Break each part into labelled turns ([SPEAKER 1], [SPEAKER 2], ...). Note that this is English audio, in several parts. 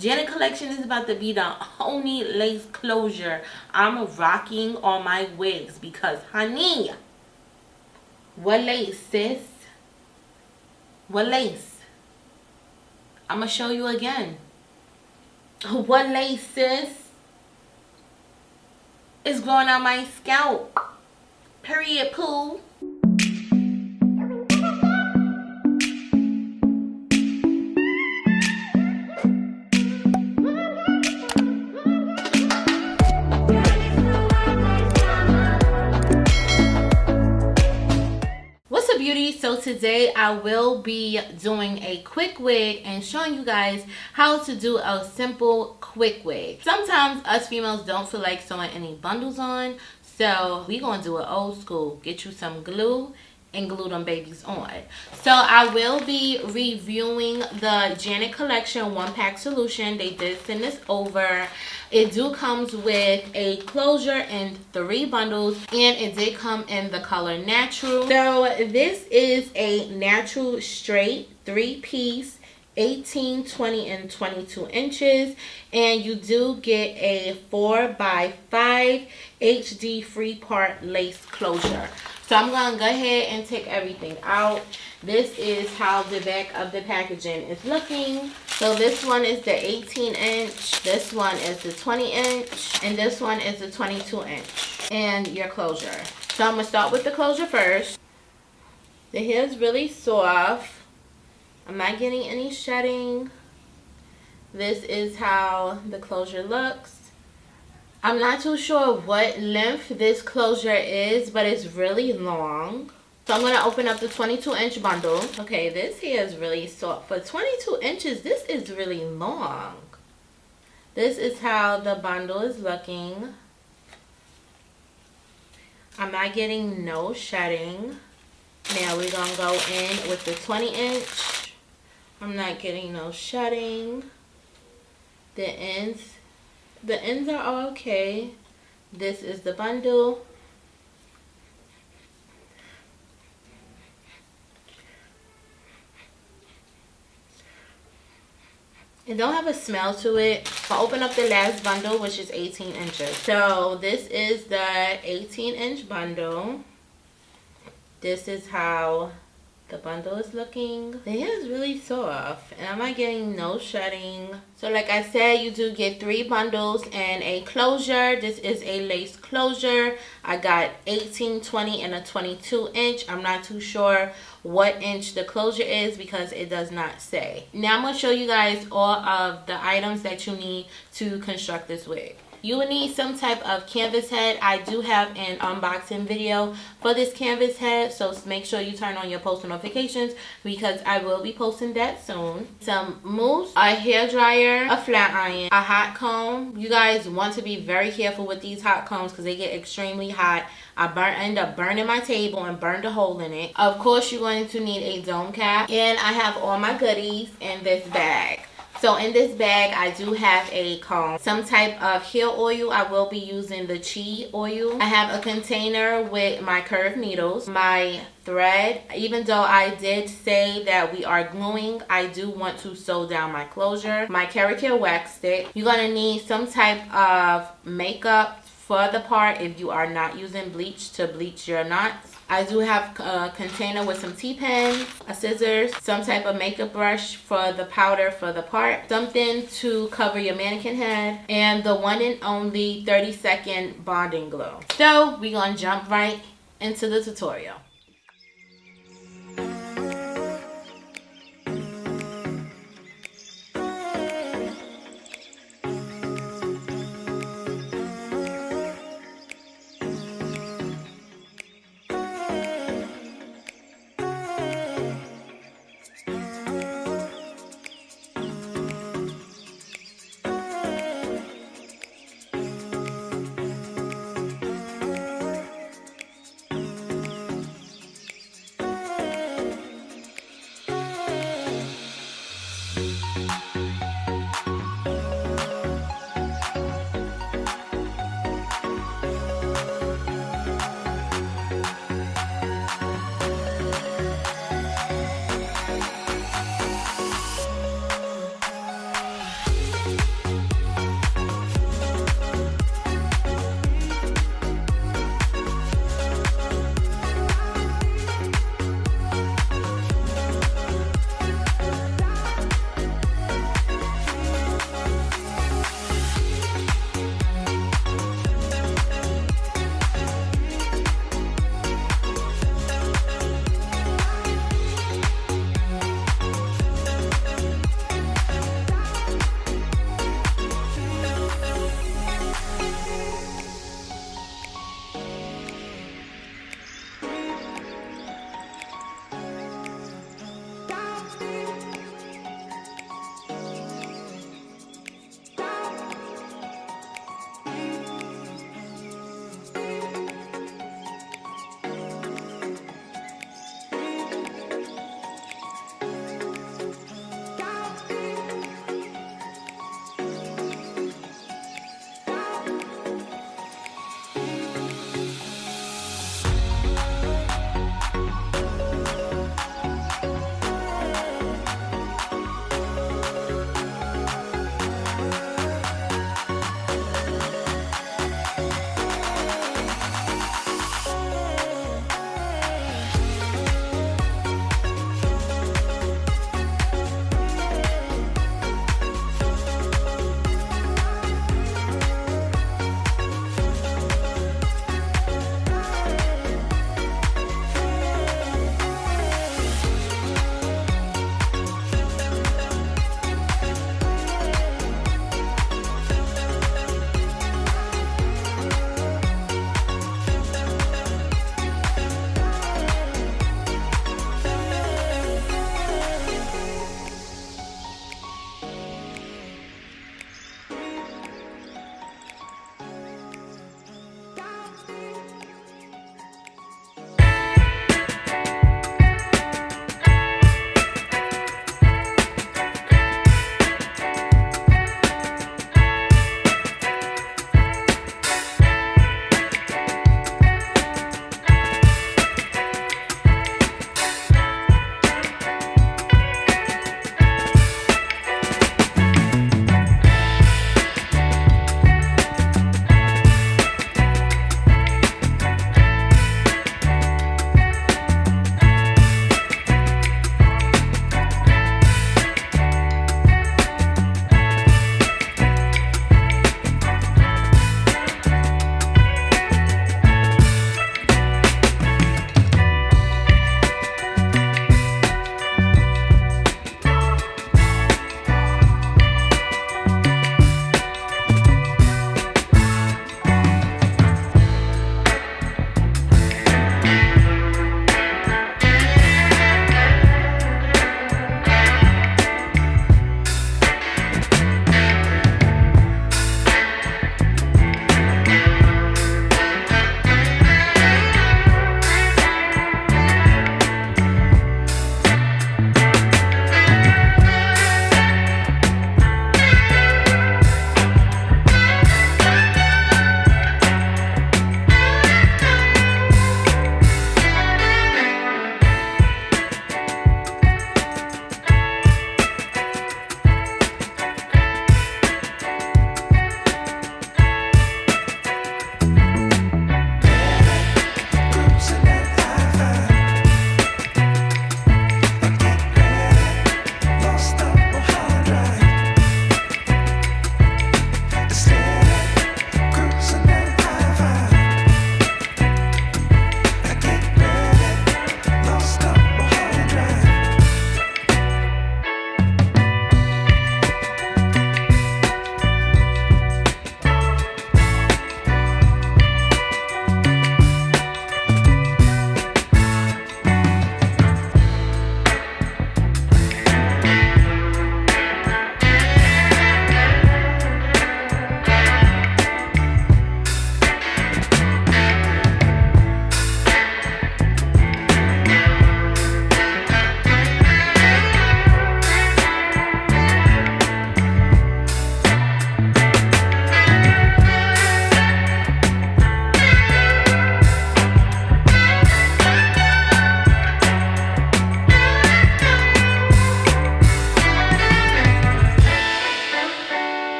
[SPEAKER 1] Janet Collection is about to be the only lace closure I'm rocking on my wigs because, honey, what lace, sis? What lace? I'm going to show you again. What lace, sis? It's growing on my scalp. Period, poo. Beauty. So today I will be doing a quick wig and showing you guys how to do a simple quick wig. Sometimes us females don't feel like sewing any bundles on, so we gonna do it old school. Get you some glue and glue them babies on. So I will be reviewing the Janet Collection 1-pack solution. They did send this over. It comes with a closure in 3 bundles, and it did come in the color natural. So this is a natural straight 3-piece, 18, 20, and 22 inches, and you do get a 4x5 HD 3-part lace closure. So I'm going to go ahead and take everything out. This is how the back of the packaging is looking. So this one is the 18 inch, this one is the 20 inch, and this one is the 22 inch. And your closure. So I'm going to start with the closure first. The hair is really soft. I'm not getting any shedding. This is how the closure looks. I'm not too sure what length this closure is, but it's really long. So I'm going to open up the 22 inch bundle. Okay, this hair is really soft. For 22 inches, this is really long. This is how the bundle is looking. I'm not getting no shedding. Now we're going to go in with the 20 inch. I'm not getting no shedding. The ends are all okay. This is the bundle. It don't have a smell to it. I'll open up the last bundle, which is 18 inches. So this is the 18 inch bundle. This is how the bundle is looking. The hair is really soft, and I'm not getting no shedding. So like I said, you do get 3 bundles and a closure. This is a lace closure. I got 18, 20, and a 22 inch. I'm not too sure what inch the closure is because it does not say. Now I'm going to show you guys all of the items that you need to construct this wig. You will need some type of canvas head. I do have an unboxing video for this canvas head, so make sure you turn on your post notifications because I will be posting that soon. Some mousse, a hair dryer, a flat iron, a hot comb. You guys want to be very careful with these hot combs because they get extremely hot. I end up burning my table and burned a hole in it. Of course, you're going to need a dome cap, and I have all my goodies in this bag. So in this bag, I do have a comb, some type of hair oil. I will be using the Chi oil. I have a container with my curved needles, my thread. Even though I did say that we are gluing, I do want to sew down my closure. My Carrot wax stick. You're going to need some type of makeup for the part if you are not using bleach to bleach your knots. I do have a container with some T-pins, a scissors, some type of makeup brush for the powder for the part, something to cover your mannequin head, and the one and only 30-second bonding glue. So we're going to jump right into the tutorial.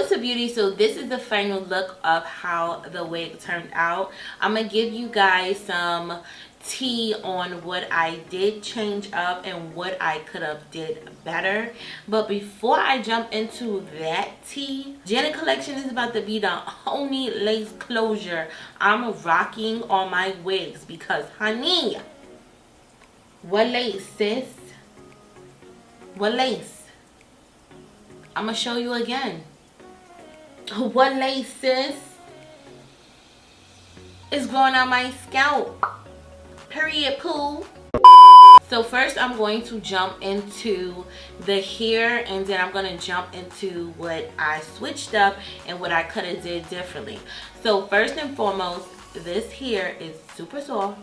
[SPEAKER 1] what's up, beauty? So this is the final look of how the wig turned out. I'm gonna give you guys some tea on what I did change up and what I could have did better. But before I jump into that tea, Janet Collection is about to be the only lace closure I'm rocking on my wigs, because honey, what lace, sis? What lace? I'm gonna show you again. What lace, sis? Is growing on my scalp. Period, poo. So first I'm going to jump into the hair, and then I'm going to jump into what I switched up and what I could have did differently. So first and foremost, this hair is super soft.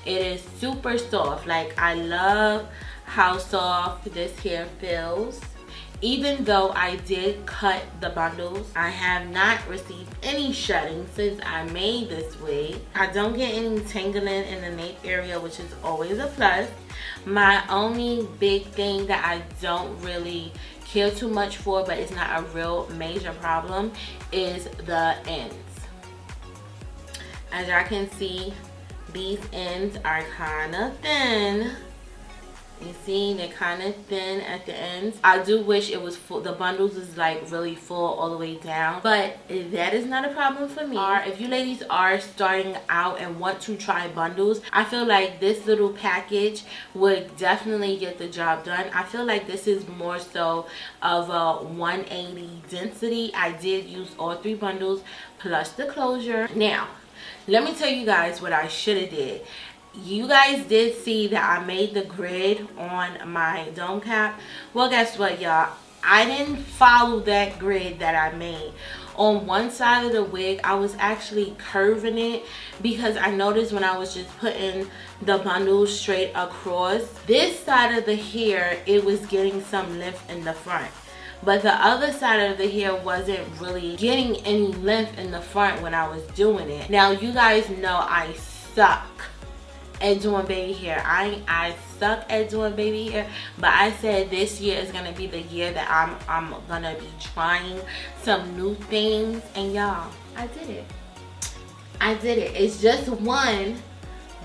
[SPEAKER 1] It is super soft. Like, I love how soft this hair feels. Even though I did cut the bundles, I have not received any shedding since I made this wig. I don't get any tangling in the nape area, which is always a plus. My only big thing that I don't really care too much for, but it's not a real major problem, is the ends. As y'all can see, these ends are kind of thin. You see, they're kind of thin at the ends. I do wish it was full. The bundles is like really full all the way down, but that is not a problem for me. If you ladies are starting out and want to try bundles, I feel like this little package would definitely get the job done. I feel like this is more so of a 180 density. I did use all 3 bundles plus the closure. Now, let me tell you guys what I should have did. You guys did see that I made the grid on my dome cap. Well, guess what, y'all? I didn't follow that grid that I made. On one side of the wig, I was actually curving it because I noticed when I was just putting the bundles straight across, this side of the hair, it was getting some length in the front. But the other side of the hair wasn't really getting any length in the front when I was doing it. Now, you guys know I suck at doing baby hair. I suck at doing baby hair, but I said this year is gonna be the year that I'm gonna be trying some new things, and y'all, I did it. I did it. It's just one,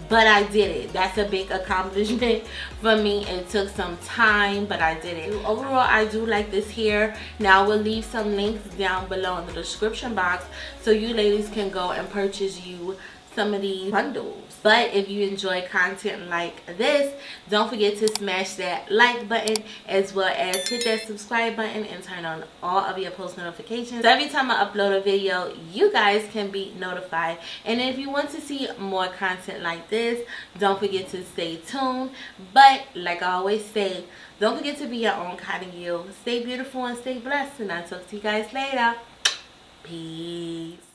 [SPEAKER 1] but I did it. That's a big accomplishment for me. It took some time, but I did it. Overall, I do like this hair. Now we'll leave some links down below in the description box so you ladies can go and purchase you some of these bundles. But if you enjoy content like this, don't forget to smash that like button, as well as hit that subscribe button and turn on all of your post notifications, so every time I upload a video, you guys can be notified. And if you want to see more content like this, don't forget to stay tuned. But like I always say, don't forget to be your own kind of you. Stay beautiful and stay blessed, and I'll talk to you guys later. Peace.